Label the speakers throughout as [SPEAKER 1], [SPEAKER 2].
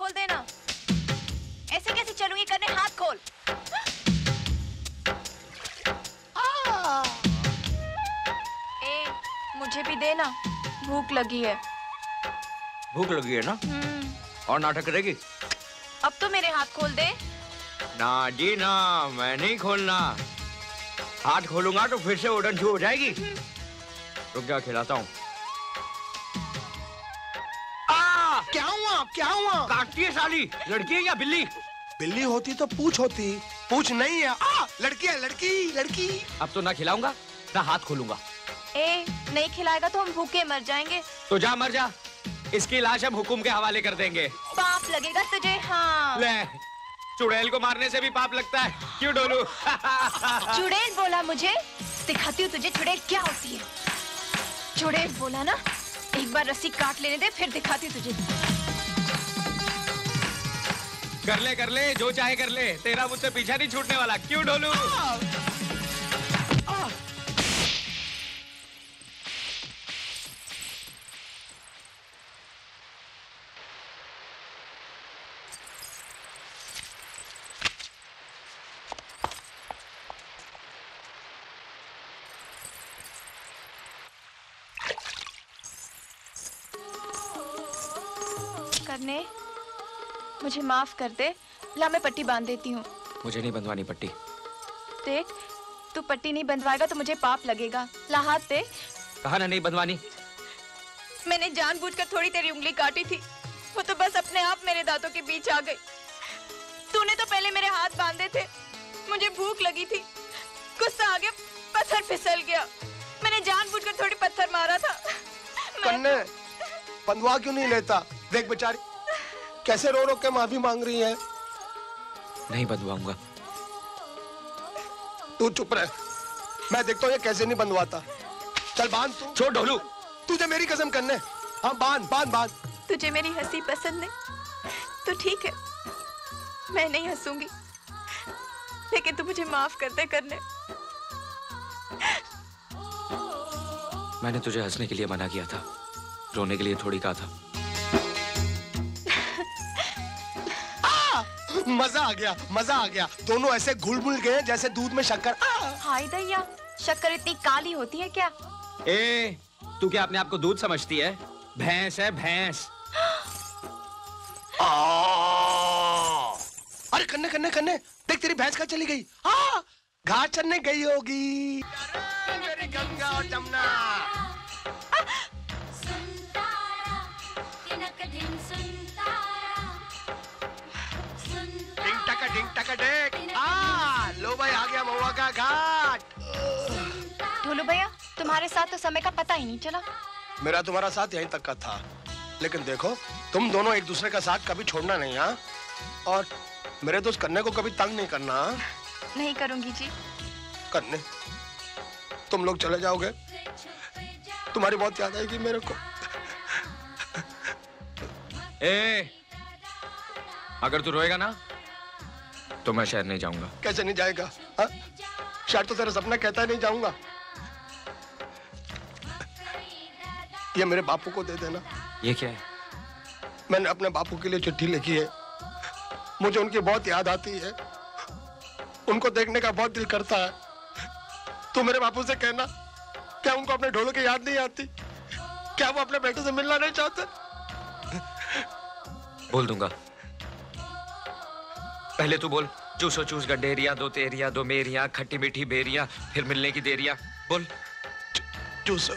[SPEAKER 1] खोल देना। ऐसे कैसे चलूंगी करने, हाथ खोल। ए, मुझे भी देना, भूख लगी है।
[SPEAKER 2] भूख लगी है ना? और नाटक करेगी?
[SPEAKER 1] अब तो मेरे हाथ खोल दे।
[SPEAKER 2] ना जी ना, मैं नहीं खोलना। हाथ खोलूंगा तो फिर से उड़न छू हो जाएगी। रुक जा, खिलाता हूँ।
[SPEAKER 3] क्या हुआ? क्या हुआ?
[SPEAKER 2] काटती है साली। लड़की है या बिल्ली?
[SPEAKER 3] बिल्ली होती तो पूछ होती, पूछ नहीं है। लड़की है, लड़की लड़की।
[SPEAKER 2] अब तो ना खिलाऊंगा ना हाथ खोलूंगा।
[SPEAKER 1] ए, नहीं खिलाएगा तो हम भूखे मर जाएंगे।
[SPEAKER 2] तो जा मर जा, इसकी लाश हम हुकुम के हवाले कर देंगे।
[SPEAKER 1] पाप लगेगा तुझे। हाँ,
[SPEAKER 2] ले, चुड़ैल को मारने से भी पाप लगता है, क्यों डोलू?
[SPEAKER 1] चुड़ैल बोला मुझे? दिखाती हूँ तुझे चुड़ैल क्या होती है। चुड़ैल बोला ना, एक बार रस्सी काट लेने दे, फिर दिखाती हूँ तुझे।
[SPEAKER 2] कर ले, जो चाहे कर ले, तेरा मुझसे पीछा नहीं छूटने वाला, क्यों डोलू?
[SPEAKER 1] करने, मुझे माफ कर दे। ला, मैं पट्टी बांध देती हूँ।
[SPEAKER 2] मुझे नहीं बंधवानी पट्टी।
[SPEAKER 1] देख, तू पट्टी नहीं बंधवाएगा तो मुझे पाप लगेगा। ला, हाथ दे।
[SPEAKER 2] कहा ना नहीं बंधवानी।
[SPEAKER 1] मैंने जानबूझकर थोड़ी तेरी उंगली काटी थी, वो तो बस अपने आप मेरे दांतों के बीच आ गई। तूने तो पहले मेरे हाथ बांधे थे, मुझे भूख लगी थी, गुस्सा आ गया, पत्थर फिसल गया। मैंने जानबूझकर थोड़ी पत्थर मारा था।
[SPEAKER 3] कन्ने, बंधवा क्यों नहीं लेता? देख बेचारी कैसे रो रो के माफी मांग रही है।
[SPEAKER 2] नहीं बंधवाऊंगा।
[SPEAKER 3] तू चुप रह, मैं देखता हूँ ये कैसे नहीं बंधवाता। चल बांध तू।
[SPEAKER 2] छोड़ ढोलू।
[SPEAKER 3] तुझे मेरी कसम करने। हाँ बांध बांध बांध।
[SPEAKER 1] तुझे मेरी हंसी पसंद नहीं तो ठीक है, मैं नहीं हंसूंगी, लेकिन तू मुझे माफ कर दे। करने,
[SPEAKER 2] मैंने तुझे हंसने के लिए मना किया था, रोने के लिए थोड़ी कहा था।
[SPEAKER 3] मजा आ गया, मजा आ गया। दोनों ऐसे घुल मिल गए जैसे दूध में शक्कर।
[SPEAKER 1] हाय दैया, शक्कर इतनी काली होती है क्या?
[SPEAKER 2] ए, तू क्या अपने आप को दूध समझती है? भैंस है, भैंस।
[SPEAKER 3] अरे कन्ने कन्ने कन्ने, देख तेरी भैंस कहाँ चली गई? घास चरने गई होगी। मेरी गंगा और जमुना। लो भाई, आ गया महुआ का घाट।
[SPEAKER 1] ढोलू भैया, तुम्हारे साथ तो समय का पता ही नहीं चला।
[SPEAKER 3] मेरा तुम्हारा साथ यहीं तक का था, लेकिन देखो तुम दोनों एक दूसरे का साथ कभी छोड़ना नहीं। हाँ, और मेरे दोस्त कन्ने को कभी तंग नहीं करना।
[SPEAKER 1] नहीं करूंगी जी।
[SPEAKER 3] कन्ने, तुम लोग चले जाओगे, तुम्हारी बहुत याद आएगी मेरे को।
[SPEAKER 2] ए, अगर तू रोएगा ना तो मैं शहर नहीं जाऊंगा।
[SPEAKER 3] कैसे नहीं जाएगा? हाँ? शायद तो तेरा सपना कहता है नहीं जाऊंगा। ये मेरे बापू को दे देना।
[SPEAKER 2] ये क्या है?
[SPEAKER 3] मैंने अपने बापू के लिए चिट्ठी लिखी है। मुझे उनकी बहुत याद आती है, उनको देखने का बहुत दिल करता है। तू मेरे बापू से कहना, क्या उनको अपने ढोलों की याद नहीं आती? क्या वो अपने बेटे से मिलना नहीं चाहते?
[SPEAKER 2] बोल दूंगा। पहले तू बोल। चूसो चूस गड्ढेरिया, दो तेरिया दो मेरिया, खट्टी मीठी बेरिया, फिर मिलने की देरिया। बोल।
[SPEAKER 3] चूसो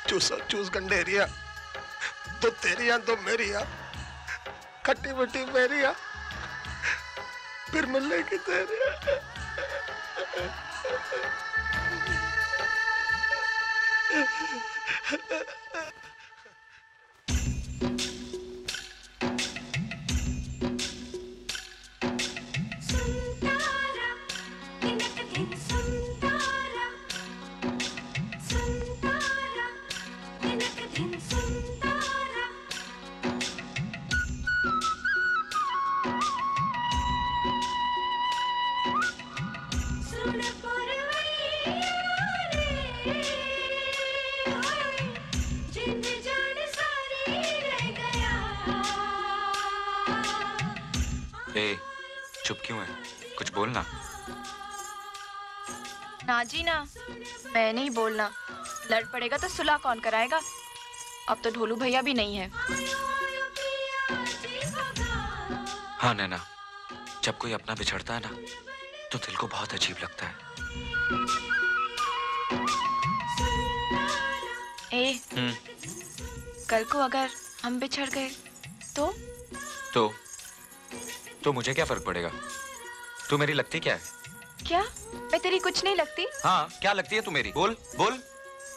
[SPEAKER 3] चूसो चूस गंडेरिया, दो तेरिया दो मेरिया, खट्टी मीठी बेरिया, फिर मिलने की देरिया।
[SPEAKER 4] जिंदगी ए, चुप क्यों है? कुछ बोलना।
[SPEAKER 1] ना जी ना, मैं नहीं बोलना। लड़ पड़ेगा तो सुलह कौन कराएगा? अब तो ढोलू भैया भी नहीं है।
[SPEAKER 4] हाँ नैना, जब कोई अपना बिछड़ता है ना तो दिल को बहुत अजीब लगता है।
[SPEAKER 1] कल को अगर हम बिछड़ गए
[SPEAKER 4] तो मुझे क्या फर्क पड़ेगा? तू मेरी लगती क्या है?
[SPEAKER 1] क्या मैं तेरी कुछ नहीं लगती?
[SPEAKER 4] हाँ, क्या लगती है तू मेरी? बोल बोल।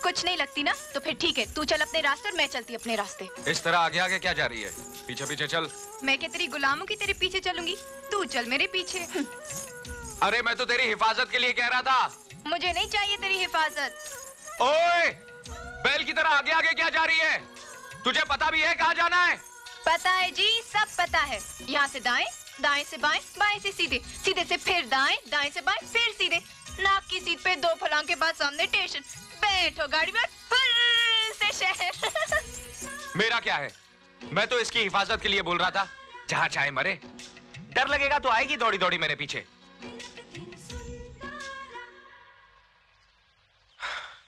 [SPEAKER 1] कुछ नहीं लगती ना, तो फिर ठीक है, तू चल अपने रास्ते और मैं चलती अपने रास्ते।
[SPEAKER 4] इस तरह आगे आगे क्या जा रही है? पीछे पीछे चल।
[SPEAKER 1] मैं क्या तेरी गुलामों की तेरे पीछे चलूंगी? तू चल मेरे पीछे।
[SPEAKER 4] अरे मैं तो तेरी हिफाजत के लिए कह रहा था।
[SPEAKER 1] मुझे नहीं चाहिए तेरी हिफाजत।
[SPEAKER 4] ओए, बैल की तरह आगे आगे क्या जा रही है? तुझे पता भी है कहाँ जाना है?
[SPEAKER 1] पता है जी, सब पता है। यहाँ से दाएं, दाएं से बाएं, बाएं से सीधे, सीधे से फिर दाएं, दाएं से बाएं, फिर सीधे। नाक की सीट पे 2 फलांग के बाद सामने स्टेशन। बैठो गाड़ी में, फिर से शहर।
[SPEAKER 4] मेरा क्या है? मैं तो इसकी हिफाजत के लिए बोल रहा था। जहाँ चाहे मरे, डर लगेगा तो आएगी दौड़ी दौड़ी मेरे पीछे।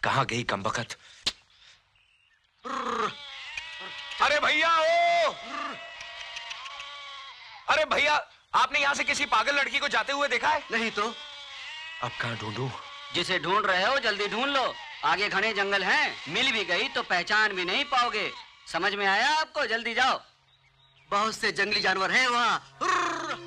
[SPEAKER 4] कहाँ गई कमबख्त? अरे भैया ओ! अरे भैया, आपने यहाँ से किसी पागल लड़की को जाते हुए देखा है?
[SPEAKER 5] नहीं तो।
[SPEAKER 4] अब कहाँ ढूंढूं?
[SPEAKER 5] जिसे ढूंढ रहे हो जल्दी ढूंढ लो, आगे घने जंगल हैं, मिल भी गई तो पहचान भी नहीं पाओगे। समझ में आया आपको? जल्दी जाओ, बहुत से जंगली जानवर हैं वहाँ।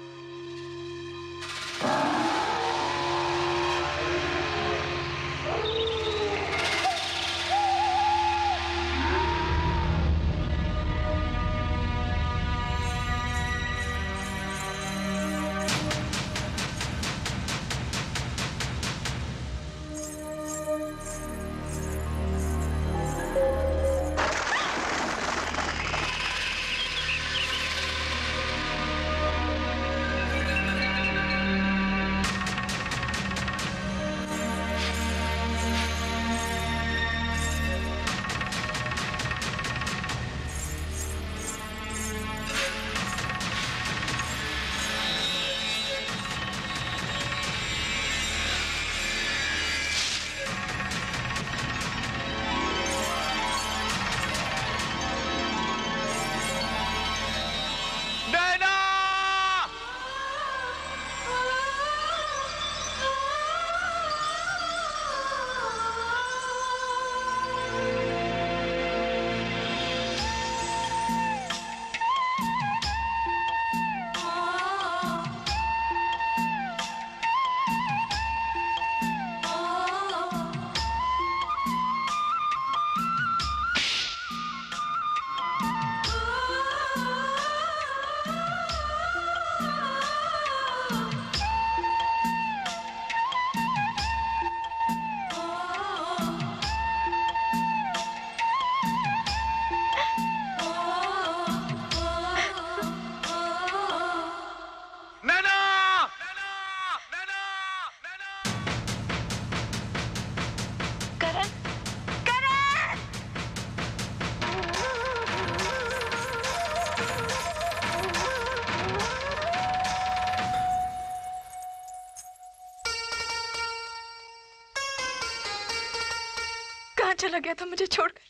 [SPEAKER 1] चला गया था मुझे छोड़कर?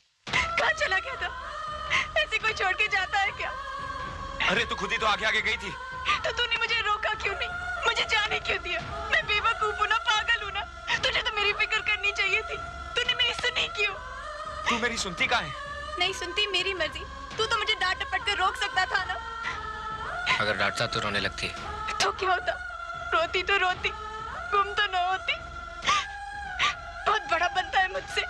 [SPEAKER 1] कहाँ चला गया था? ऐसे कोई छोड़ के जाता है क्या?
[SPEAKER 4] अरे तू खुद ही तो आगे आगे गई थी।
[SPEAKER 1] तो तूने मुझे रोका क्यों नहीं? मुझे जाने क्यों दिया? मैं बेवकूफ हूँ ना, पागल हूँ ना? तुझे तो मेरी फिक्र करनी चाहिए थी। तूने मेरी सुनी क्यों?
[SPEAKER 4] तू मेरी सुनती कहाँ है?
[SPEAKER 1] नहीं सुनती, मेरी मर्जी। तू तो मुझे डांट डपट कर रोक सकता था ना।
[SPEAKER 4] अगर डांटता तो रोने लगती।
[SPEAKER 1] तो क्या होता? रोती तो रोती, गुम तो न होती। बहुत बड़ा बनता है मुझसे,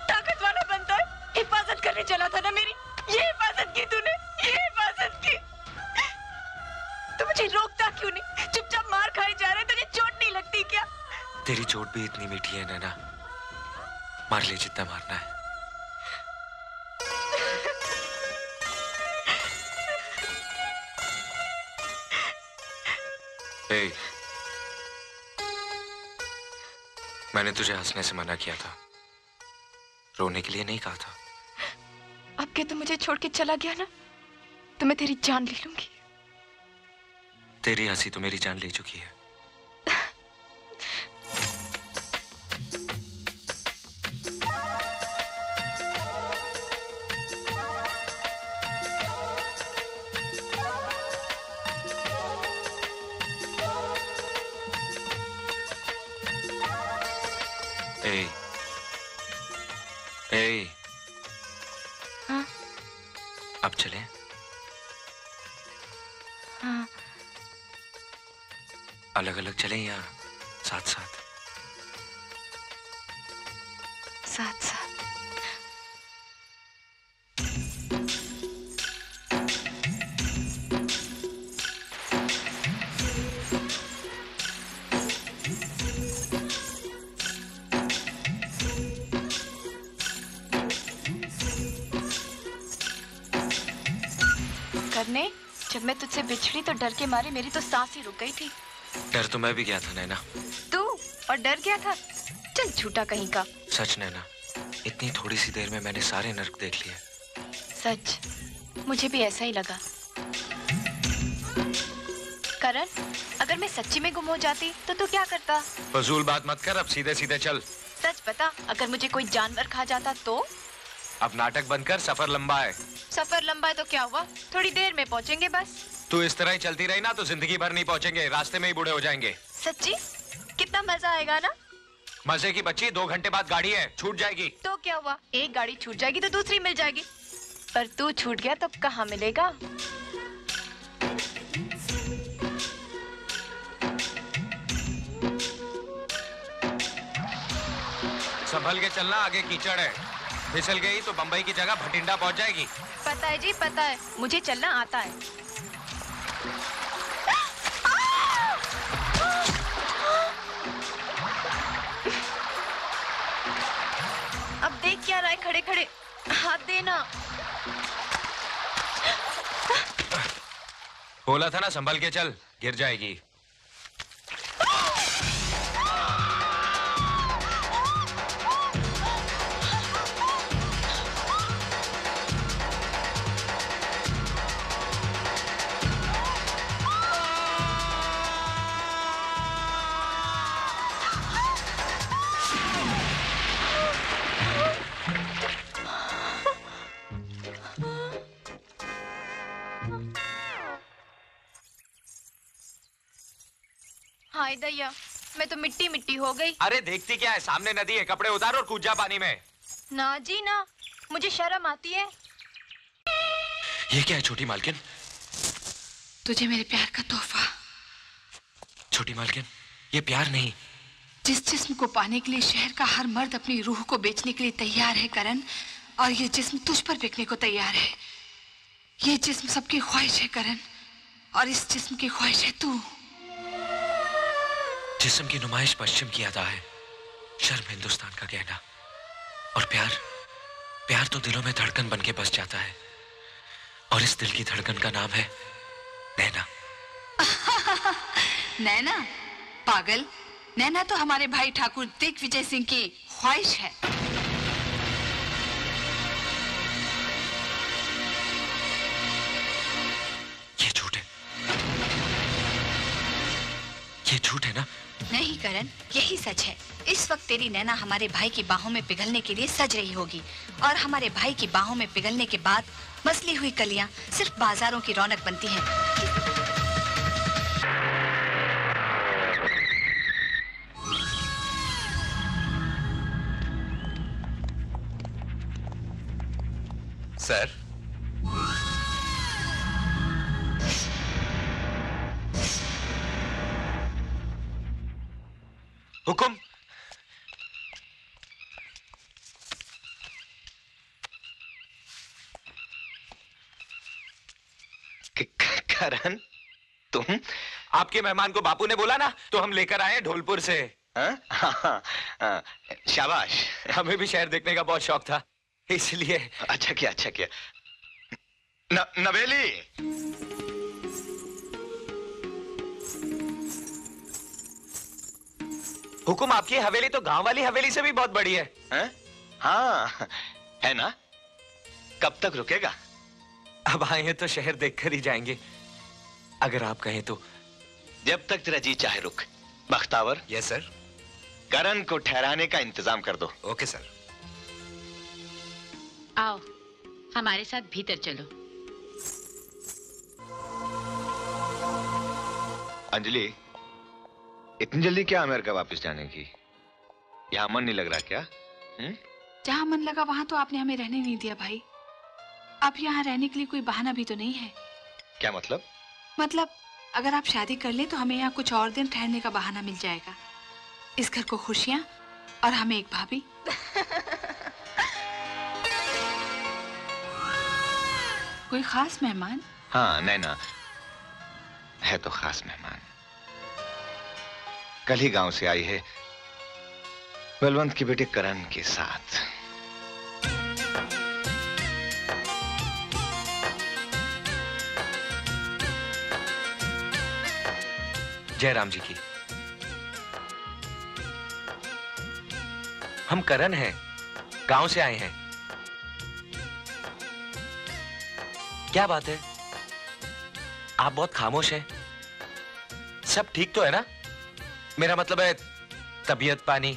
[SPEAKER 1] ताकत वाला बनता है। हिफाजत करने चला था ना मेरी, ये हिफाजत की तूने, ये हिफाजत की। तू मुझे रोकता क्यों नहीं? चुपचाप मार खाए जा रहे, तुझे चोट नहीं लगती क्या?
[SPEAKER 4] तेरी चोट भी इतनी मीठी है नैना, मार ले जितना मारना है। ए, मैंने तुझे हंसने से मना किया था, रोने के लिए नहीं कहा था।
[SPEAKER 1] अब के तू मुझे छोड़ के चला गया ना, तो मैं तेरी जान ले लूंगी।
[SPEAKER 4] तेरी हंसी तो मेरी जान ले चुकी है।
[SPEAKER 1] हाँ?
[SPEAKER 4] अब चलें?
[SPEAKER 1] हाँ।
[SPEAKER 4] अलग अलग चलें या साथ साथ?
[SPEAKER 1] साथ साथ। करने, जब मैं तुझसे बिछड़ी तो डर के मारे मेरी तो सांस ही रुक गई थी।
[SPEAKER 4] डर तो मैं भी गया था नैना।
[SPEAKER 1] तू और डर गया था? चल झूठा कहीं का।
[SPEAKER 4] सच नैना, इतनी थोड़ी सी देर में मैंने सारे नर्क देख लिए।
[SPEAKER 1] सच, मुझे भी ऐसा ही लगा। करण, अगर मैं सच्ची में गुम हो जाती तो तू क्या करता?
[SPEAKER 4] फजूल बात मत कर, अब सीधे सीधे चल।
[SPEAKER 1] सच बता, अगर मुझे कोई जानवर खा जाता तो?
[SPEAKER 4] अब नाटक बंद कर, सफर लंबा है।
[SPEAKER 1] सफर लंबा है तो क्या हुआ, थोड़ी देर में पहुंचेंगे बस।
[SPEAKER 4] तू इस तरह ही चलती रही ना तो जिंदगी भर नहीं पहुंचेंगे, रास्ते में ही बूढ़े हो जाएंगे।
[SPEAKER 1] सच्ची? कितना मजा आएगा ना।
[SPEAKER 4] मजे की बच्ची, 2 घंटे बाद गाड़ी है, छूट जाएगी।
[SPEAKER 1] तो क्या हुआ, एक गाड़ी छूट जाएगी तो दूसरी मिल जाएगी। पर तू छूट गया तो कहाँ मिलेगा?
[SPEAKER 4] संभल के चलना, आगे कीचड़ है। फिसल गई तो बंबई की जगह भटिंडा पहुंच जाएगी।
[SPEAKER 1] पता है जी, पता है, मुझे चलना आता है। अब देख क्या रहा है खड़े खड़े, हाथ देना।
[SPEAKER 4] बोला था ना संभल के चल, गिर जाएगी।
[SPEAKER 1] हाय दैया, मैं तो मिट्टी मिट्टी हो गई।
[SPEAKER 4] अरे देखती क्या है, सामने नदी है, कपड़े उतार और कूद जा पानी में।
[SPEAKER 1] ना जी ना, मुझे शर्म आती है।
[SPEAKER 4] ये क्या है छोटी मालकिन?
[SPEAKER 6] तुझे मेरे प्यार का तोहफा।
[SPEAKER 4] छोटी मालकिन, ये प्यार नहीं।
[SPEAKER 6] जिस जिस्म को पाने के लिए शहर का हर मर्द अपनी रूह को बेचने के लिए तैयार है करण, और ये जिस्म तुझ पर बिकने को तैयार है। ये जिस्म सबकी ख्वाहिश है करण, और इस जिस्म की ख्वाहिश है तू।
[SPEAKER 4] जिस्म की नुमाइश पश्चिम की अदा है, शर्म हिंदुस्तान का गहना। और प्यार, प्यार तो दिलों में धड़कन बन के बस जाता है, और इस दिल की धड़कन का नाम है नैना।
[SPEAKER 6] नैना? पागल, नैना तो हमारे भाई ठाकुर दिग्विजय सिंह की ख्वाहिश है।
[SPEAKER 4] ये झूठ है, ये झूठ है ना?
[SPEAKER 6] नहीं करण, यही सच है। इस वक्त तेरी नैना हमारे भाई की बाहों में पिघलने के लिए सज रही होगी, और हमारे भाई की बाहों में पिघलने के बाद मसली हुई कलियां सिर्फ बाजारों की रौनक बनती हैं।
[SPEAKER 4] सर, हुकुम।
[SPEAKER 7] करण, तुम?
[SPEAKER 4] आपके मेहमान को बापू ने बोला ना, तो हम लेकर आए ढोलपुर से।
[SPEAKER 7] हाँ, शाबाश।
[SPEAKER 4] हमें भी शहर देखने का बहुत शौक था, इसलिए।
[SPEAKER 7] अच्छा किया, अच्छा किया। नवेली,
[SPEAKER 4] हुकुम, आपकी हवेली तो गांव वाली हवेली से भी बहुत बड़ी है।
[SPEAKER 7] हाँ, है ना? कब तक रुकेगा?
[SPEAKER 4] अब आए हैं तो शहर देखकर ही जाएंगे। अगर आप कहें तो
[SPEAKER 7] जब तक तेरा जी चाहे रुक। बख्तावर।
[SPEAKER 4] Yes sir.
[SPEAKER 7] करण को ठहराने का इंतजाम कर दो।
[SPEAKER 4] Okay sir.
[SPEAKER 8] आओ हमारे साथ भीतर चलो।
[SPEAKER 7] अंजलि, इतनी जल्दी क्या अमेरिका वापस जाने की? यहाँ मन नहीं लग रहा क्या?
[SPEAKER 6] जहाँ मन लगा वहां तो आपने हमें रहने नहीं दिया भाई। अब यहाँ रहने के लिए कोई बहाना भी तो नहीं है।
[SPEAKER 7] क्या मतलब?
[SPEAKER 6] मतलब अगर आप शादी कर ले तो हमें यहाँ कुछ और दिन ठहरने का बहाना मिल जाएगा। इस घर को खुशियाँ और हमें एक भाभी। कोई खास मेहमान?
[SPEAKER 7] हाँ नैना है तो खास मेहमान। कल ही गांव से आई है बलवंत की बेटे करण के साथ।
[SPEAKER 4] जयराम जी की। हम करण हैं, गांव से आए हैं। क्या बात है, आप बहुत खामोश हैं। सब ठीक तो है ना? मेरा मतलब है तबीयत पानी।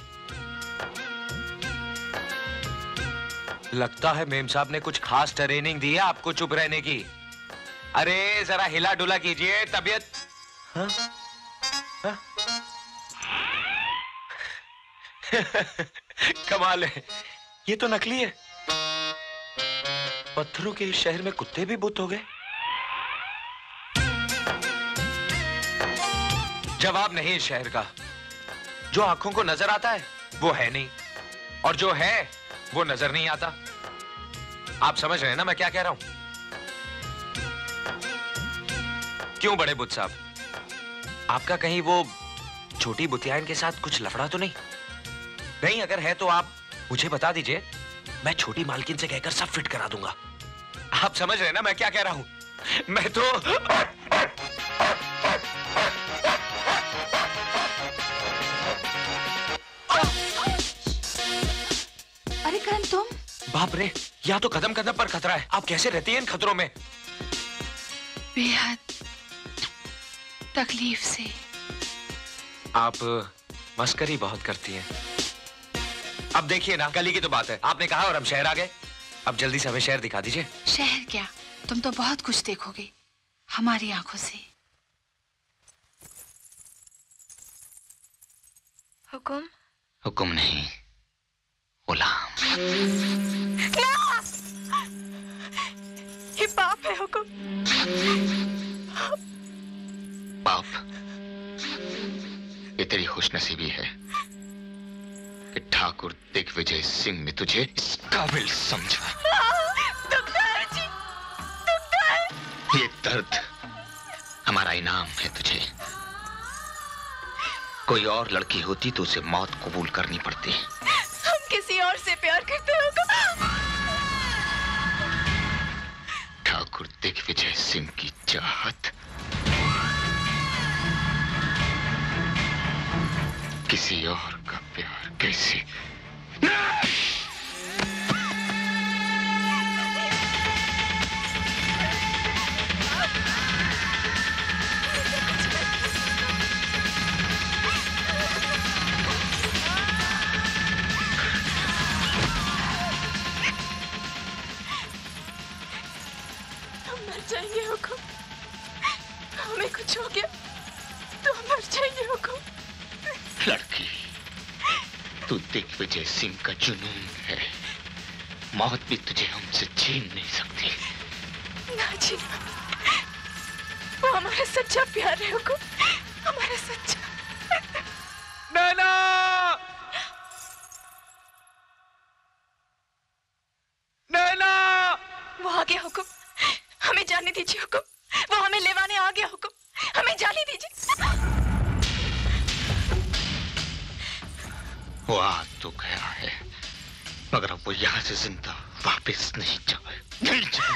[SPEAKER 4] लगता है मेम साहब ने कुछ खास ट्रेनिंग दी है आपको चुप रहने की। अरे जरा हिला डुला कीजिए तबीयत। हाँ? हाँ? कमाल है, ये तो नकली है। पत्थरों के इस शहर में कुत्ते भी बुत हो गए। जवाब नहीं इस शहर का। जो आंखों को नजर आता है वो है नहीं, और जो है वो नजर नहीं आता। आप समझ रहे हैं ना मैं क्या कह रहा हूं? क्यों बड़े बुत साहब, आपका कहीं वो छोटी बुतियान के साथ कुछ लफड़ा तो नहीं? नहीं, अगर है तो आप मुझे बता दीजिए, मैं छोटी मालकिन से कहकर सब फिट करा दूंगा। आप समझ रहे हैं ना मैं क्या कह रहा हूं? मैं तो
[SPEAKER 6] अरे करण तुम?
[SPEAKER 4] बाप रे, यहाँ तो कदम कदम पर खतरा है। आप कैसे रहती हैं इन खतरों में?
[SPEAKER 6] बेहद तकलीफ से।
[SPEAKER 4] आप मस्करी बहुत करती हैं। अब देखिए ना, कल ही की तो बात है, आपने कहा और हम शहर आ गए। अब जल्दी से हमें शहर दिखा दीजिए।
[SPEAKER 6] शहर क्या, तुम तो बहुत कुछ देखोगे हमारी आंखों से।
[SPEAKER 1] हुकुम?
[SPEAKER 7] हुकुम नहीं, गुलाम।
[SPEAKER 1] ना! ये पाप है हुकुम।
[SPEAKER 7] पाप? ये तेरी खुशनसीबी है कि ठाकुर दिग्विजय सिंह ने तुझे इस काबिल समझा।
[SPEAKER 1] दुखता है जी, दुखता है।
[SPEAKER 7] ये दर्द हमारा इनाम है तुझे। कोई और लड़की होती तो उसे मौत कबूल करनी पड़ती।
[SPEAKER 1] हम किसी और से प्यार करते हो।
[SPEAKER 7] ठाकुर दिग्विजय सिंह की चाहत किसी और का प्यार कैसे?
[SPEAKER 1] हम मर जाएंगे हुकुम। हमें कुछ हो गया तो हम मर जाएंगे हुकुम।
[SPEAKER 7] लड़की, तू दिग्विजय सिंह का जुनून है। मौत भी तुझे हमसे छीन नहीं सकती।
[SPEAKER 1] ना जी, वो हमारा सच्चा प्यार है हुकुम, हमारा सच्चा।
[SPEAKER 4] नैना! नैना!
[SPEAKER 1] वो आ गया हुकुम, हमें जाने दीजिए हुकुम। वो हमें लेवाने आ गया हुकुम, हमें जाने दीजिए।
[SPEAKER 7] वो आ तो गया है, मगर अब वो यहाँ से जिंदा वापस नहीं जाए। नहीं जाए।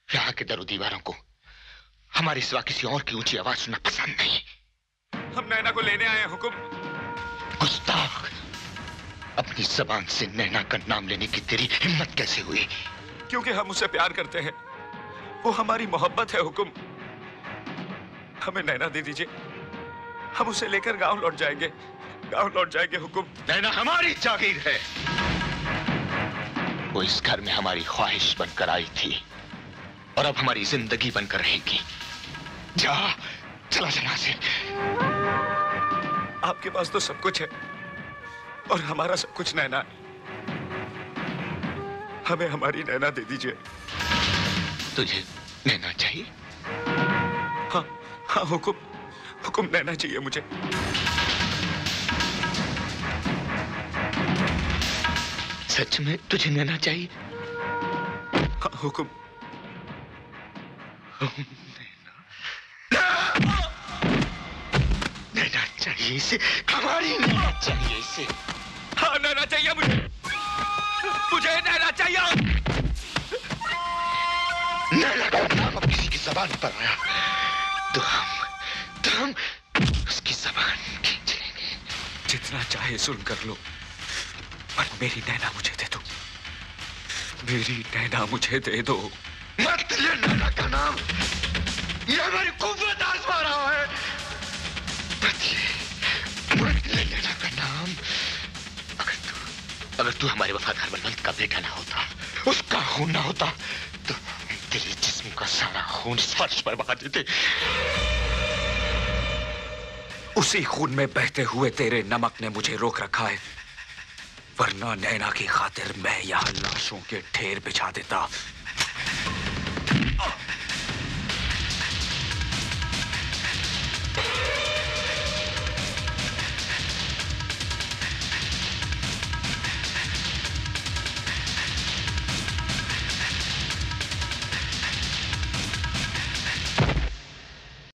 [SPEAKER 7] यहाँ के दरो दीवारों को हमारी सिवा किसी और की ऊंची आवाज सुनना पसंद नहीं।
[SPEAKER 4] हम नैना को लेने आए हैं हुक्म।
[SPEAKER 7] गुस्ताख, अपनी जबान से नैना का नाम लेने की तेरी हिम्मत कैसे हुई?
[SPEAKER 4] क्योंकि हम उसे प्यार करते हैं, वो हमारी मोहब्बत है हुक्म। हमें नैना दे दीजिए, हम उसे लेकर गांव लौट जाएंगे, गांव लौट जाएंगे हुक्म।
[SPEAKER 7] नैना हमारी जागीर है, वो इस घर में हमारी ख्वाहिश बनकर आई थी और अब हमारी जिंदगी बनकर रहेगी। जा, चला चला से।
[SPEAKER 4] आपके पास तो सब कुछ है और हमारा सब कुछ नैना है। हमें हमारी नैना दे दीजिए।
[SPEAKER 7] तुझे नैना चाहिए?
[SPEAKER 4] हाँ हाँ हुक्म, हुक्म नैना चाहिए मुझे।
[SPEAKER 7] सच में तुझे नैना चाहिए?
[SPEAKER 4] हाँ हुक्म।
[SPEAKER 7] नैना चाहिए इसे, हमारी नैना चाहिए इसे।
[SPEAKER 4] हाँ नैना चाहिए मुझे, मुझे नैना चाहिए।
[SPEAKER 7] नैना का नाम अब किसी की जबान पर आया तो हम उसकी जबान खींच लेंगे।
[SPEAKER 4] जितना चाहे सुन कर लो, पर मेरी नैना मुझे दे दो, मेरी नैना मुझे दे दो।
[SPEAKER 7] मत ले नैना का नाम, ये हमारी कुव्वत आजमा रहा है। मत ले नैना का नाम। अगर तू हमारे वफादार बलवंत का बेटा ना होता, उसका खून ना होता, तो तेरे जिस्म का सारा खून इस फर्श पर बहा देते।
[SPEAKER 4] उसी खून में बहते हुए तेरे नमक ने मुझे रोक रखा है, वरना नैना की खातिर मैं यहाँ लाशों के ढेर बिछा देता।